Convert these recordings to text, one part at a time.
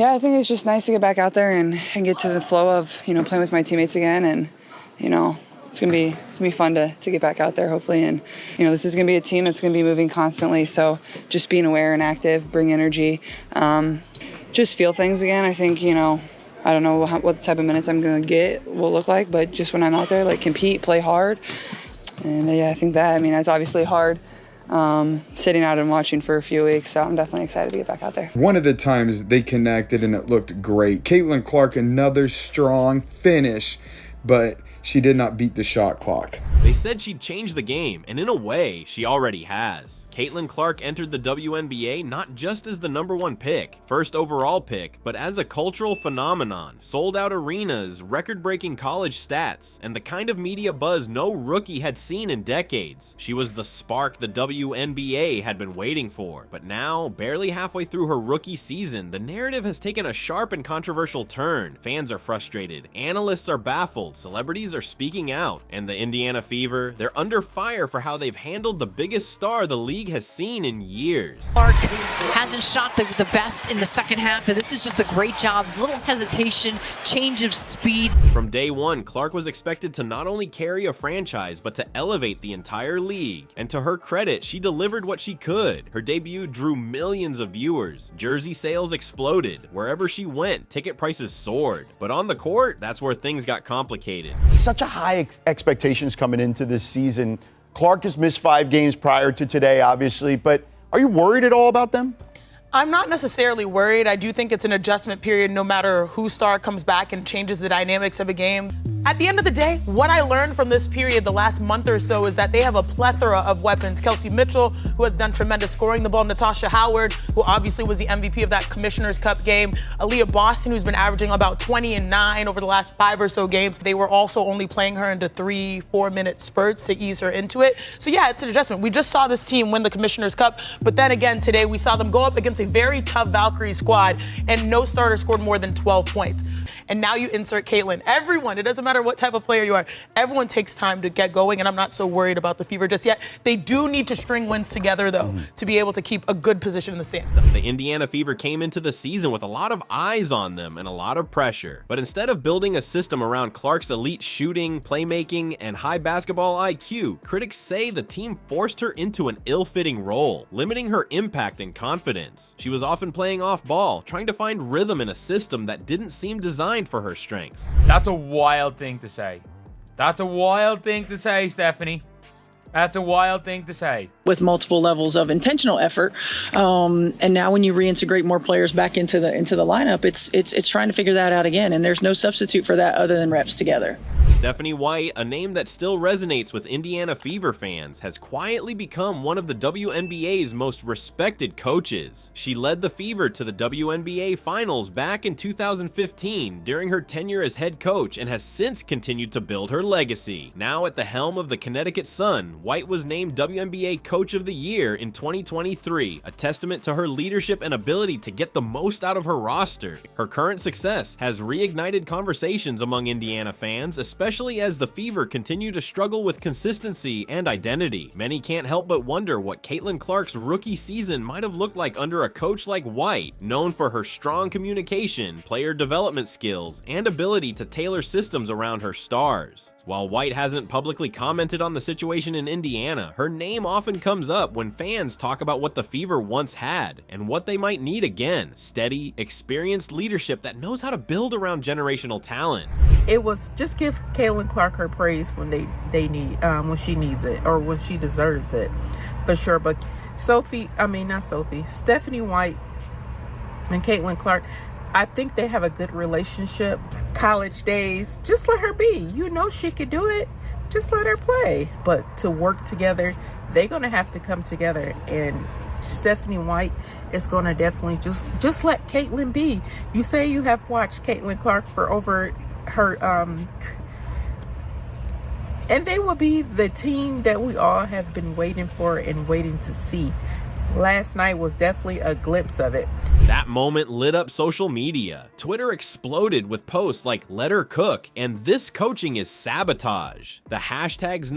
Yeah, I think it's just nice to get back out there and get to the flow of, playing with my teammates again. And, it's gonna be fun to get back out there, hopefully. And, this is gonna be a team that's gonna be moving constantly. So just being aware and active, bring energy, just feel things again. I think, I don't know what type of minutes I'm gonna get will look like, but just when I'm out there, compete, play hard. And I think that's obviously hard. Sitting out and watching for a few weeks, so I'm definitely excited to get back out there. One of the times they connected and it looked great. Caitlin Clark, another strong finish, but she did not beat the shot clock. They said she'd change the game, and in a way, she already has. Caitlin Clark entered the WNBA not just as the #1 pick, first overall pick, but as a cultural phenomenon, sold-out arenas, record-breaking college stats, and the kind of media buzz no rookie had seen in decades. She was the spark the WNBA had been waiting for, but now, barely halfway through her rookie season, the narrative has taken a sharp and controversial turn. Fans are frustrated, analysts are baffled, celebrities are speaking out, and the Indiana Fever, they're under fire for how they've handled the biggest star the league has seen in years. Clark hasn't shot the best in the second half, and this is just a great job. Little hesitation, change of speed. From day one, Clark was expected to not only carry a franchise, but to elevate the entire league. And to her credit, she delivered what she could. Her debut drew millions of viewers. Jersey sales exploded. Wherever she went, ticket prices soared. But on the court, that's where things got complicated. Such a high expectations coming into this season. Clark has missed 5 games prior to today, obviously, but are you worried at all about them? I'm not necessarily worried. I do think it's an adjustment period no matter who star comes back and changes the dynamics of a game. At the end of the day, what I learned from this period the last month or so is that they have a plethora of weapons. Kelsey Mitchell, who has done tremendous scoring the ball. Natasha Howard, who obviously was the MVP of that Commissioner's Cup game. Aaliyah Boston, who's been averaging about 20 and 9 over the last 5 or so games. They were also only playing her into 3-4 minute spurts to ease her into it. So yeah, it's an adjustment. We just saw this team win the Commissioner's Cup, but then again today we saw them go up against a very tough Valkyrie squad, and no starter scored more than 12 points. And now you insert Caitlin. Everyone, it doesn't matter what type of player you are, everyone takes time to get going, and I'm not so worried about the Fever just yet. They do need to string wins together, though, to be able to keep a good position in the stand. The Indiana Fever came into the season with a lot of eyes on them and a lot of pressure. But instead of building a system around Clark's elite shooting, playmaking, and high basketball IQ, critics say the team forced her into an ill-fitting role, limiting her impact and confidence. She was often playing off ball, trying to find rhythm in a system that didn't seem designed for her strengths. That's a wild thing to say. That's a wild thing to say, Stephanie. That's a wild thing to say. With multiple levels of intentional effort, and now when you reintegrate more players back into the lineup, it's trying to figure that out again. And there's no substitute for that other than reps together. Stephanie White, a name that still resonates with Indiana Fever fans, has quietly become one of the WNBA's most respected coaches. She led the Fever to the WNBA Finals back in 2015 during her tenure as head coach and has since continued to build her legacy. Now at the helm of the Connecticut Sun, White was named WNBA Coach of the Year in 2023, a testament to her leadership and ability to get the most out of her roster. Her current success has reignited conversations among Indiana fans, especially as the Fever continue to struggle with consistency and identity. Many can't help but wonder what Caitlin Clark's rookie season might have looked like under a coach like White, known for her strong communication, player development skills, and ability to tailor systems around her stars. While White hasn't publicly commented on the situation in Indiana, her name often comes up when fans talk about what the Fever once had and what they might need again: steady, experienced leadership that knows how to build around generational talent. It was just give Caitlin Clark her praise when when she needs it or when she deserves it, for sure. But Stephanie White and Caitlin Clark, I think they have a good relationship. College days, just let her be. You know she could do it. Just let her play. But to work together, they're going to have to come together. And Stephanie White is going to definitely just let Caitlin be. You say you have watched Caitlin Clark for over her and they will be the team that we all have been waiting for and waiting to see. Last night was definitely a glimpse of it. That moment lit up social media. Twitter exploded with posts like "Let her cook" and "This coaching is sabotage." The hashtags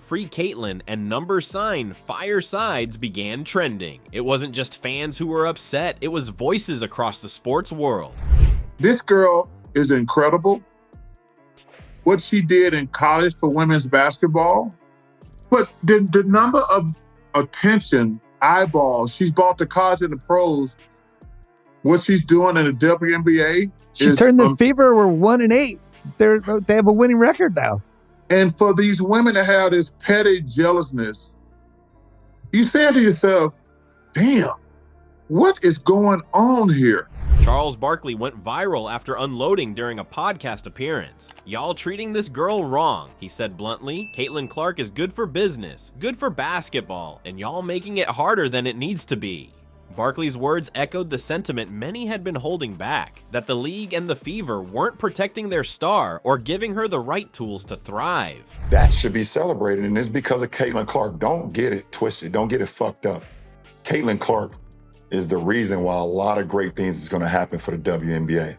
#Free Caitlin and #Fire Sides began trending. It wasn't just fans who were upset, it was voices across the sports world. This girl is incredible. What she did in college for women's basketball, but the number of attention, eyeballs she's brought to college and the pros, what she's doing in the WNBA. She turned the Fever, were 1-8. They have a winning record now. And for these women to have this petty jealousness, you say to yourself, damn, what is going on here? Charles Barkley went viral after unloading during a podcast appearance. "Y'all treating this girl wrong," he said bluntly. "Caitlin Clark is good for business, good for basketball, and y'all making it harder than it needs to be." Barkley's words echoed the sentiment many had been holding back, that the league and the Fever weren't protecting their star or giving her the right tools to thrive. That should be celebrated, and it's because of Caitlin Clark. Don't get it twisted. Don't get it fucked up. Caitlin Clark is the reason why a lot of great things is going to happen for the WNBA.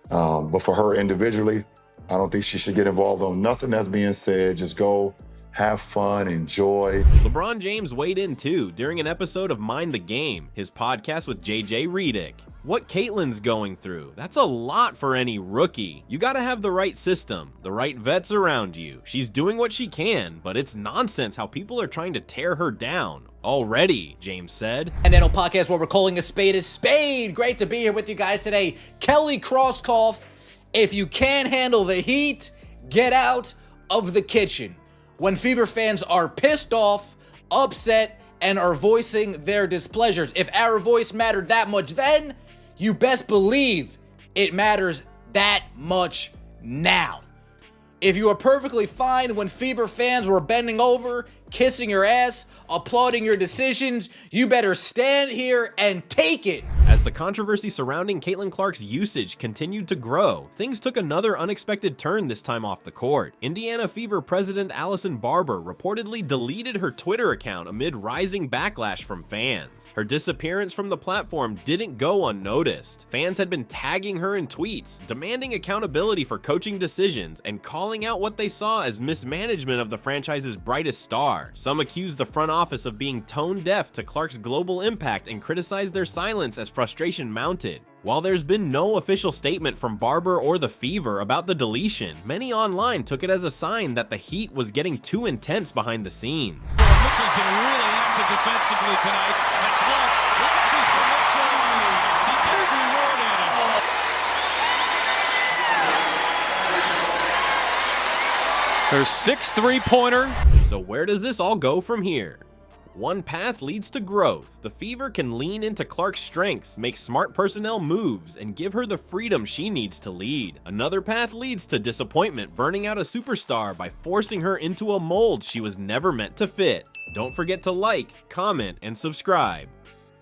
But for her individually, I don't think she should get involved on nothing that's being said. Just go have fun, enjoy. LeBron James weighed in too during an episode of Mind the Game, his podcast with JJ Redick. What Caitlin's going through, that's a lot for any rookie. You gotta have the right system, the right vets around you. She's doing what she can, but it's nonsense how people are trying to tear her down. Already, James said. And then on podcast where we're calling a spade. Great to be here with you guys today. Kelly Krauskopf, if you can't handle the heat, get out of the kitchen. When Fever fans are pissed off, upset, and are voicing their displeasures. If our voice mattered that much then, you best believe it matters that much now. If you were perfectly fine when Fever fans were bending over, kissing your ass, applauding your decisions, you better stand here and take it. As the controversy surrounding Caitlin Clark's usage continued to grow, things took another unexpected turn this time off the court. Indiana Fever president Allison Barber reportedly deleted her Twitter account amid rising backlash from fans. Her disappearance from the platform didn't go unnoticed. Fans had been tagging her in tweets, demanding accountability for coaching decisions, and calling out what they saw as mismanagement of the franchise's brightest star. Some accused the front office of being tone deaf to Clark's global impact and criticized their silence as frustration mounted. While there's been no official statement from Barber or the Fever about the deletion, many online took it as a sign that the heat was getting too intense behind the scenes. Mitchell's been really active defensively tonight, and Clark launches for Mitchell. He gets rewarded. Their 6 3-pointer. So where does this all go from here? One path leads to growth. The Fever can lean into Clark's strengths, make smart personnel moves, and give her the freedom she needs to lead. Another path leads to disappointment, burning out a superstar by forcing her into a mold she was never meant to fit. Don't forget to like, comment, and subscribe.